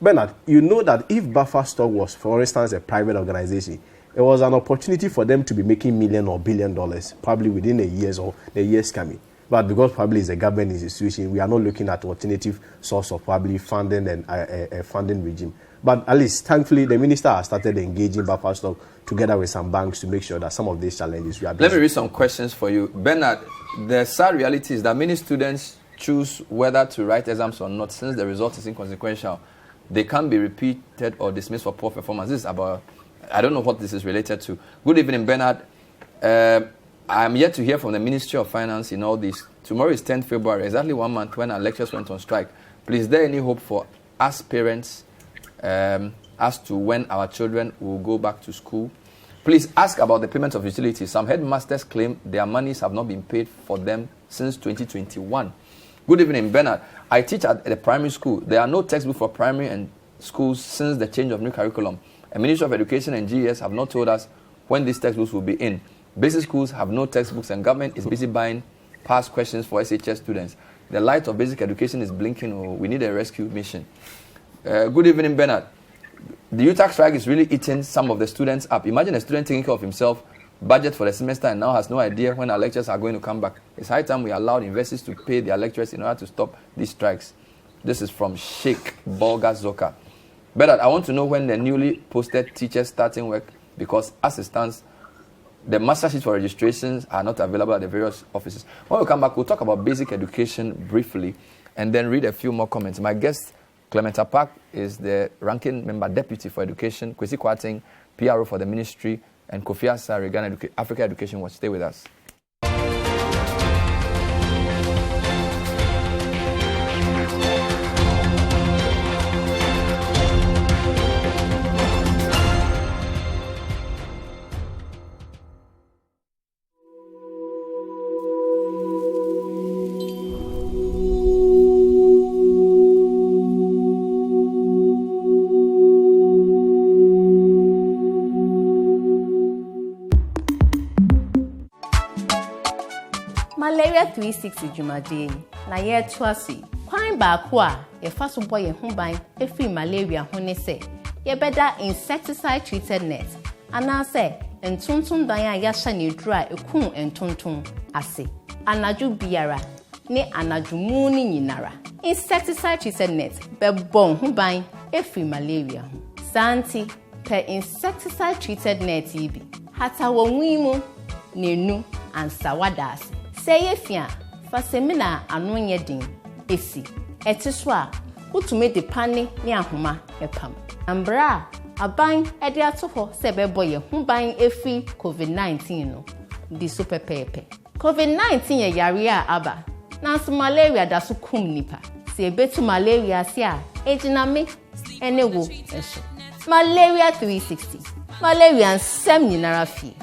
Bernard, you know that if buffer stock was, for instance, a private organization, it was an opportunity for them to be making $1 million or $1 billion probably within a year or the years coming. But because probably it's a government institution, we are not looking at alternative source of probably funding and a funding regime. But at least, thankfully, the minister has started engaging buffer stock together with some banks to make sure that some of these challenges we are addressing. Let me read some questions for you. Bernard, the sad reality is that many students choose whether to write exams or not since the result is inconsequential. They can't be repeated or dismissed for poor performance. This is about, I don't know what this is related to. Good evening, Bernard. I am yet to hear from the Ministry of Finance in all this. Tomorrow is 10th February, exactly 1 month when our lecturers went on strike. Please, is there any hope for us parents as to when our children will go back to school? Please ask about the payment of utilities. Some headmasters claim their monies have not been paid for them since 2021. Good evening, Bernard. I teach at the primary school. There are no textbooks for primary and schools since the change of new curriculum. The Ministry of Education and GES have not told us when these textbooks will be in. Basic schools have no textbooks and government is busy buying past questions for SHS students. The light of basic education is blinking. Oh, we need a rescue mission. Good evening, Bernard. The UTAG strike is really eating some of the students up. Imagine a student taking care of himself, budget for the semester, and now has no idea when our lectures are going to come back. It's high time we allowed universities to pay their lecturers in order to stop these strikes. This is from Sheikh Bolga Zoka. Bernard, I want to know when the newly posted teachers starting work, because as it stands, the master sheets for registrations are not available at the various offices. When we come back, we'll talk about basic education briefly and then read a few more comments. My guest, Clement Apak, is the ranking member deputy for education, Kwesi Kwarteng, PRO for the ministry, and Kofi Asare, Ghana Africa Education Watch. Stay with us. Malaria 360 Jumadi, na ye twasi. Kwan baako a ye fa so boy ye ho ban efi malaria ho ne se. Ye beda insecticide treated net. Ana se entuntun dan a ya hye ne dura ekun entuntun ase. Anaju biara ne anaju mu ni nyinara. Insecticide treated net be bon ho ban efi malaria ho. Santi per insecticide treated net ibi. Hata wonwimu nenu ansa wadas. Say yefia fa semina anu nye din esi. Etiso a utume de pane ne ahoma epam. Ambra aban ede atoho se bebo ye ho ban efi COVID-19 no. Di so pepepe. COVID-19 ye yare a aba. Nanso malaria da so kum nipa. Se betu malaria se a ejina me ene wo eso. Malaria 360. Malaria nsem nyinara fi.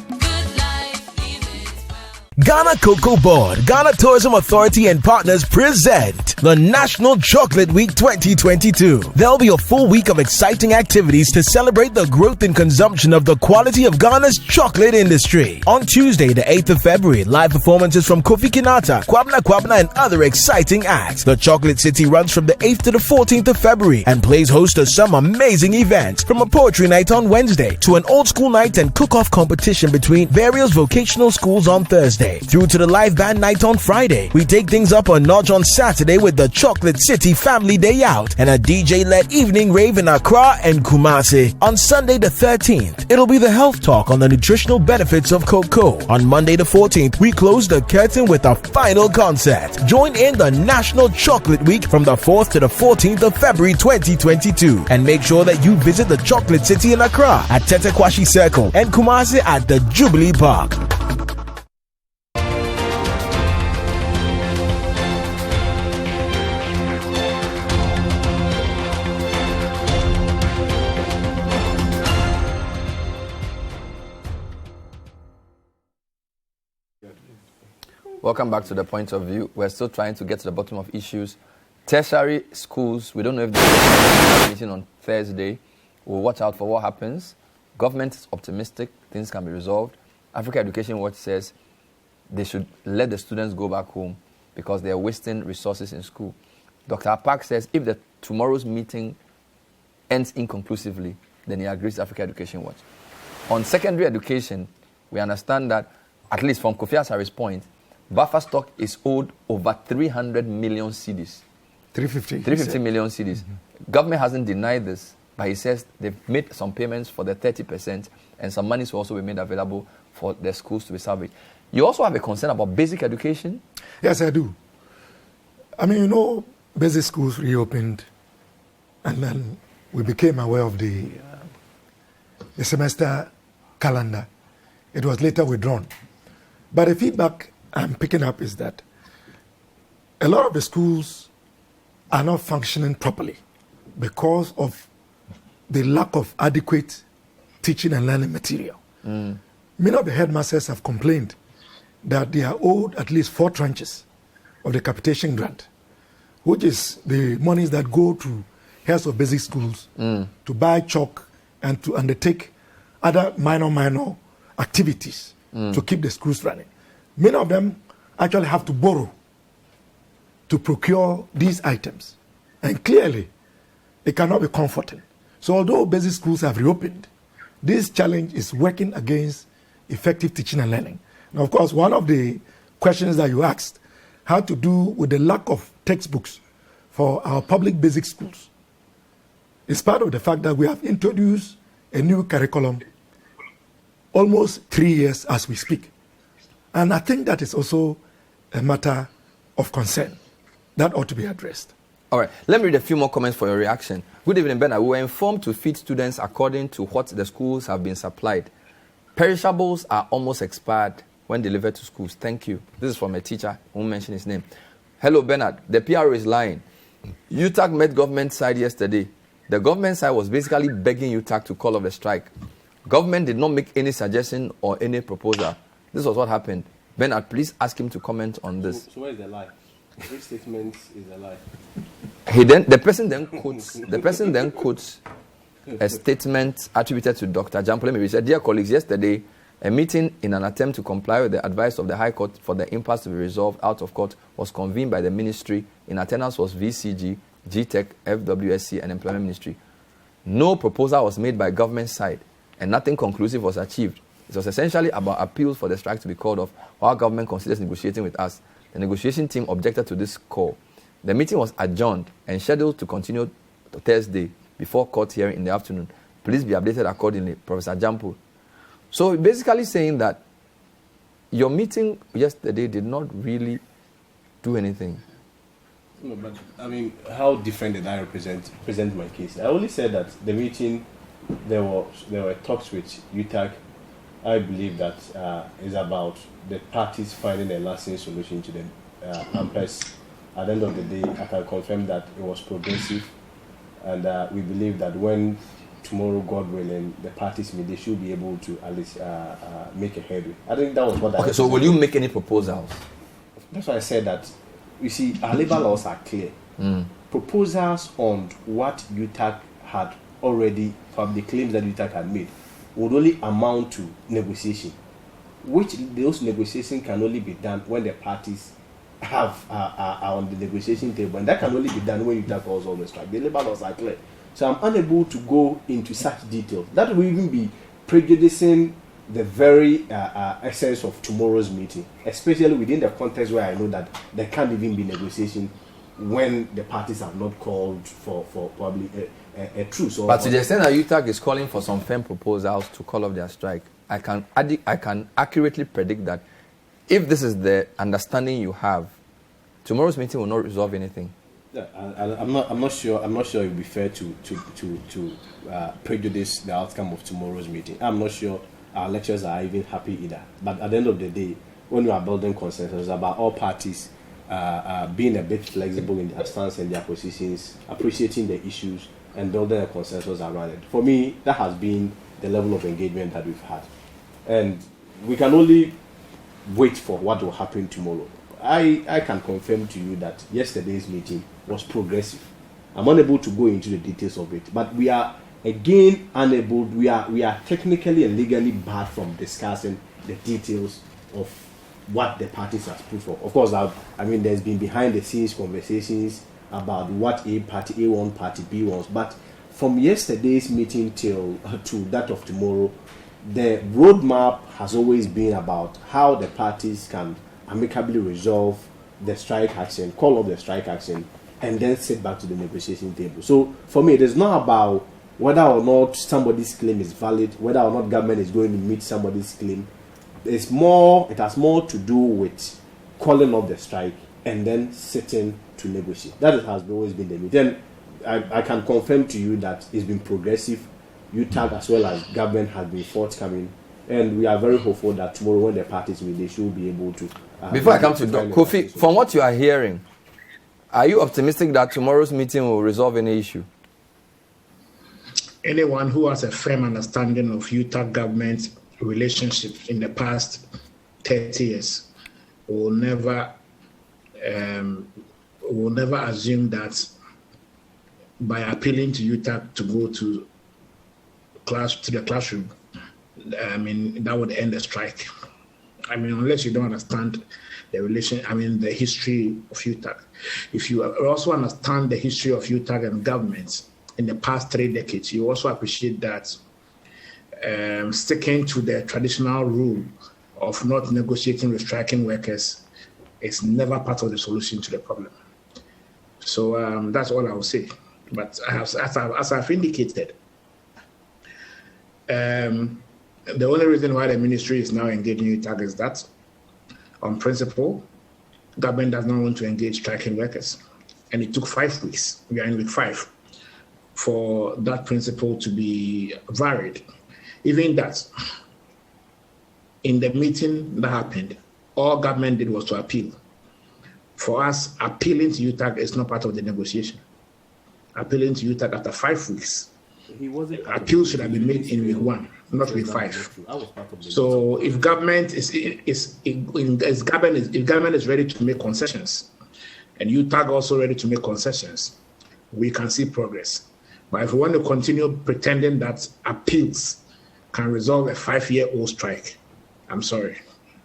Ghana Cocoa Board, Ghana Tourism Authority and partners present the National Chocolate Week 2022. There'll be a full week of exciting activities to celebrate the growth and consumption of the quality of Ghana's chocolate industry. On Tuesday, the 8th of February, live performances from Kofi Kinata, Kwabna and other exciting acts. The Chocolate City runs from the 8th to the 14th of February and plays host to some amazing events, from a poetry night on Wednesday to an old school night and cook-off competition between various vocational schools on Thursday, through to the live band night on Friday. We take things up a notch on Saturday with the Chocolate City Family Day Out and a DJ-led evening rave in Accra and Kumasi. On Sunday the 13th, it'll be the health talk on the nutritional benefits of cocoa. On Monday the 14th, we close the curtain with a final concert. Join in the National Chocolate Week from the 4th to the 14th of February 2022, and make sure that you visit the Chocolate City in Accra at Tetekwashi Circle and Kumasi at the Jubilee Park. Welcome back to The Point of View. We're still trying to get to the bottom of issues. Tertiary schools, we don't know if they're meeting on Thursday. We'll watch out for what happens. Government is optimistic, things can be resolved. Africa Education Watch says they should let the students go back home because they're wasting resources in school. Dr. Park says if tomorrow's meeting ends inconclusively, then he agrees with Africa Education Watch. On secondary education, we understand that, at least from Kofi Asari's point, buffer stock is owed over 300 million cedis. 350 million cedis. Mm-hmm. Government hasn't denied this, but he says they've made some payments for the 30%, and some money will also be made available for the schools to be salvaged. You also have a concern about basic education? Yes, I do. I mean, basic schools reopened, and then we became aware of the semester calendar. It was later withdrawn. But the feedback I'm picking up is that a lot of the schools are not functioning properly because of the lack of adequate teaching and learning material. Many of the headmasters have complained that they are owed at least 4 tranches of the capitation grant, which is the monies that go to heads of basic schools to buy chalk and to undertake other minor activities to keep the schools running. Many of them actually have to borrow to procure these items. And clearly, it cannot be comforting. So although basic schools have reopened, this challenge is working against effective teaching and learning. Now, of course, one of the questions that you asked had to do with the lack of textbooks for our public basic schools. It's part of the fact that we have introduced a new curriculum almost 3 years as we speak. And I think that is also a matter of concern that ought to be addressed. All right, let me read a few more comments for your reaction. Good evening, Bernard. We were informed to feed students according to what the schools have been supplied. Perishables are almost expired when delivered to schools. Thank you. This is from a teacher who won't mention his name. Hello, Bernard. The PRO is lying. UTAG met government side yesterday. The government side was basically begging UTAG to call off the strike. Government did not make any suggestion or any proposal. This was what happened. Bernard, please ask him to comment on this. So where is the lie? Which statement is a lie? The person then quotes a statement attributed to Dr. Jampo. He said, dear colleagues, yesterday A meeting in an attempt to comply with the advice of the High Court for the impasse to be resolved out of court was convened by the ministry. In attendance was VCG, GTEC, FWSC, and Employment Ministry. No proposal was made by government side, and nothing conclusive was achieved. It was essentially about appeals for the strike to be called off while government considers negotiating with us. The negotiation team objected to this call. The meeting was adjourned and scheduled to continue to Thursday before court hearing in the afternoon. Please be updated accordingly, Professor Jampo. So basically saying that your meeting yesterday did not really do anything. No, but I mean, how different did I present my case? I only said that the meeting, there were talks with UTAG. I believe that is about the parties finding a lasting solution to the impasse. At the end of the day, I can confirm that it was progressive, and we believe that when tomorrow, God willing, the parties meet, they should be able to at least make a headway. I think that was what I... Okay, so will you make any proposals? That's why I said that, you see, our labor laws are clear. Proposals on what UTAG had already, from the claims that UTAG had made, would only amount to negotiation, which those negotiations can only be done when the parties are on the negotiation table, and that can only be done when UTAG calls on the strike. The labor laws are clear. So I'm unable to go into such details. That will even be prejudicing the very essence of tomorrow's meeting, especially within the context where I know that there can't even be negotiation when the parties have not called for probably a truce. But to the extent that UTAG is calling for some firm proposals to call off their strike, I can accurately predict that if this is the understanding you have, tomorrow's meeting will not resolve anything. Yeah, I'm not sure it would be fair to prejudice the outcome of tomorrow's meeting. I'm not sure our lecturers are even happy either. But at the end of the day, when you are building consensus about all parties being a bit flexible in their stance and their positions, appreciating the issues and building a consensus around it, for me, that has been the level of engagement that we've had. And we can only wait for what will happen tomorrow. I can confirm to you that yesterday's meeting was progressive. I'm unable to go into the details of it, but we are again unable, we are technically and legally barred from discussing the details of what the parties have put for. Of course, I mean, there's been behind the scenes conversations about what A party, A1 party, B wants, but from yesterday's meeting till to that of tomorrow, the roadmap has always been about how the parties can amicably resolve the strike action, call off the strike action, and then sit back to the negotiation table. So for me, it is not about whether or not somebody's claim is valid, whether or not government is going to meet somebody's claim. It has more to do with calling off the strike and then sitting to negotiate. That has always been the meeting. I can confirm to you that it's been progressive. UTAG as well as government has been forthcoming, and we are very hopeful that tomorrow when the parties meet, they should be able to... Before I come to Kofi, from what you are hearing, are you optimistic that tomorrow's meeting will resolve any issue? Anyone who has a firm understanding of UTAG government relationships in the past 30 years will never assume that by appealing to UTAG to go to the classroom, I mean, that would end the strike. I mean, unless you don't understand the history of UTAG. If you also understand the history of UTAG and governments in the past 3 decades, you also appreciate that sticking to the traditional rule of not negotiating with striking workers is never part of the solution to the problem. So that's all I will say. But as I've indicated, the only reason why the ministry is now engaging UTAG is that, on principle, government does not want to engage striking workers. And it took 5 weeks, we are in week 5, for that principle to be varied. Even that, in the meeting that happened, all government did was to appeal. For us, appealing to UTAG is not part of the negotiation. Appealing to UTAG after 5 weeks, appeal should have been made in week 1, not week 5. So if government is ready to make concessions, and UTAG also ready to make concessions, we can see progress. But if we want to continue pretending that appeals can resolve a 5-year-old strike, I'm sorry.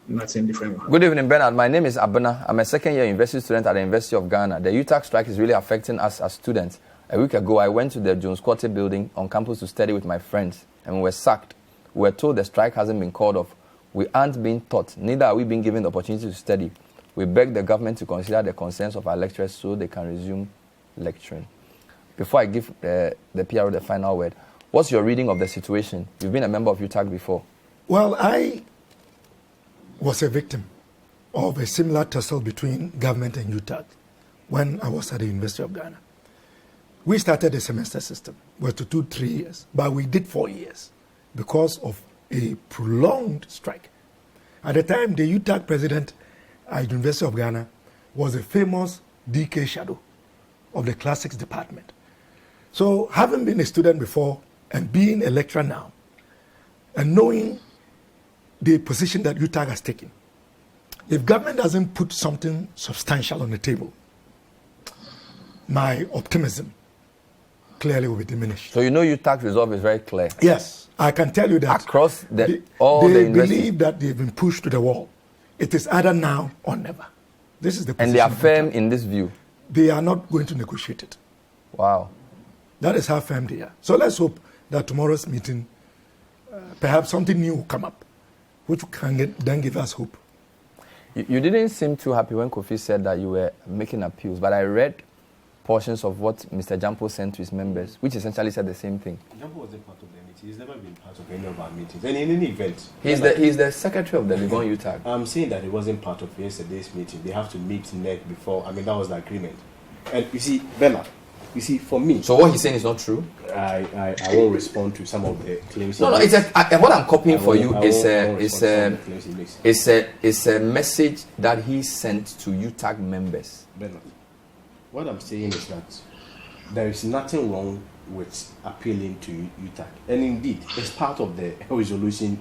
Nothing different. Good evening, Bernard. My name is Abena. I'm a second-year university student at the University of Ghana. The UTAG strike is really affecting us as students. A week ago, I went to the Jones Quarter building on campus to study with my friends, and we were sacked. We were told the strike hasn't been called off. We aren't being taught, neither are we being given the opportunity to study. We beg the government to consider the concerns of our lecturers so they can resume lecturing. Before I give the PRO the final word, what's your reading of the situation? You've been a member of UTAG before. Well, I was a victim of a similar tussle between government and UTAG when I was at the University of Ghana. We started a semester system. We were to do 3 years, but we did 4 years because of a prolonged strike. At the time, the UTAG president at the University of Ghana was a famous DK Shadow of the classics department. So having been a student before and being a lecturer now, and knowing the position that UTAG has taken, if government doesn't put something substantial on the table, my optimism clearly will be diminished. So you know UTAG's resolve is very clear. Yes, I can tell you that across they believe that they've been pushed to the wall. It is either now or never. This is the position. And they are firm in this view. They are not going to negotiate it. Wow. That is how firm they are. So let's hope that tomorrow's meeting, perhaps something new will come up, which can then give us hope. You didn't seem too happy when Kofi said that you were making appeals, but I read portions of what Mr. Jampo sent to his members, which essentially said the same thing. Jampo wasn't part of the meeting. He's never been part of any of our meetings. And in any event, he's the secretary of the Legon UTAG. I'm saying that he wasn't part of yesterday's meeting. They have to meet next before. I mean, that was the agreement. And you see, Bernard, you see, for me. So what he's saying is not true? I won't respond to some of the claims. No, it's what I'm copying for you is a message that he sent to UTAG members. Bernard, what I'm saying is that there is nothing wrong with appealing to UTAG. And indeed, it's part of the resolution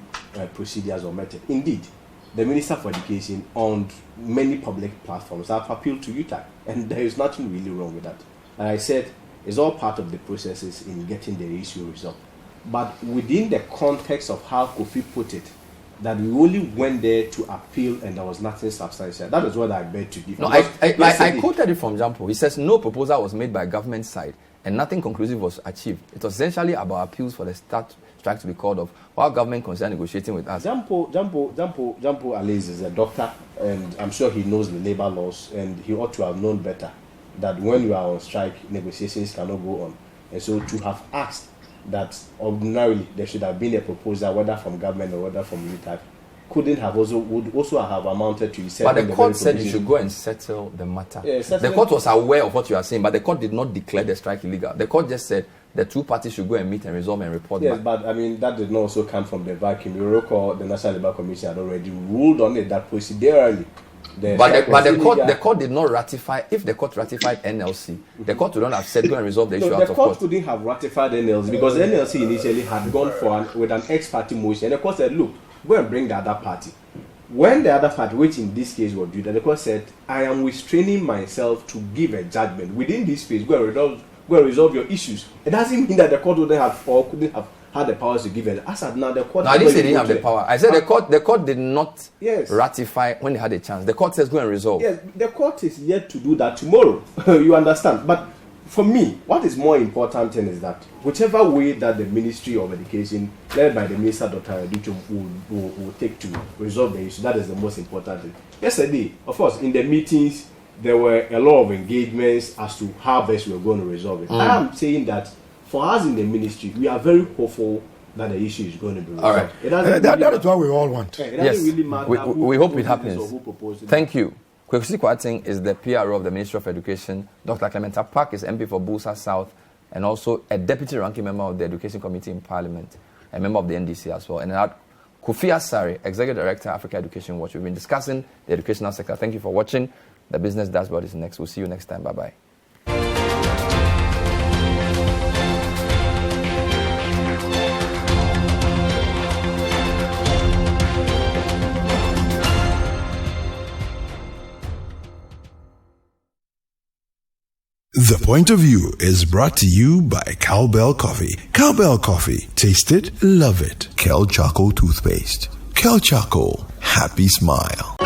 procedures or method. Indeed, the Minister for Education on many public platforms have appealed to UTAG. And there is nothing really wrong with that. And I said, it's all part of the processes in getting the issue resolved. But within the context of how Kofi put it, that we only went there to appeal and there was nothing substantial. That is what I beg to differ. No, I quoted it from Jampo. He says no proposal was made by government side and nothing conclusive was achieved. It was essentially about appeals for the strike to be called off while government considered negotiating with us. Jampo Alice is a doctor and I'm sure he knows the labor laws and he ought to have known better that when you are on strike, negotiations cannot go on. And so to have asked that ordinarily there should have been a proposal, whether from government or whether from UTAG, would also have amounted to. But the court said you should go and settle the matter. Yeah, the court was aware of what you are saying, but the court did not declare the strike illegal. The court just said the two parties should go and meet and resolve and report. Yes, back. But I mean that did not also come from the vacuum. You recall the National Labour Commission had already ruled on it that procedurally. But the court did not ratify. If the court ratified NLC, the court would not have said go and resolve the issue out of court. The court couldn't have ratified NLC because the NLC initially had gone for with an ex-party motion, and the court said, "Look, go and bring the other party." When the other party, which in this case was Judah, the court said, "I am restraining myself to give a judgment within this space. Go and resolve your issues." It doesn't mean that the court wouldn't have or couldn't have had the powers to give it. As of now, the court. No, I didn't say they didn't have the power. I said the court did not ratify when they had a chance. The court says go and resolve. Yes, the court is yet to do that tomorrow. You understand? But for me, what is more important is that whichever way that the Ministry of Education, led by the Minister Dr. Aducho, will take to resolve the issue, that is the most important thing. Yesterday, of course, in the meetings, there were a lot of engagements as to how best we are going to resolve it. I am saying that for us in the ministry, we are very hopeful that the issue is going to be resolved. All right. That is what we all want. It doesn't really matter we hope it happens. Thank you. Kwesi Kwarteng is the PRO of the Ministry of Education. Dr. Clementa Park is MP for Busa South and also a deputy ranking member of the Education Committee in Parliament, a member of the NDC as well. And Kofi Asare, Executive Director, Africa Education Watch. We've been discussing the educational sector. Thank you for watching. The Business Dashboard is next. We'll see you next time. Bye-bye. The Point of View is brought to you by Cowbell Coffee. Cowbell Coffee. Taste it, love it. Kel Charcoal Toothpaste. Kel Chaco, happy smile.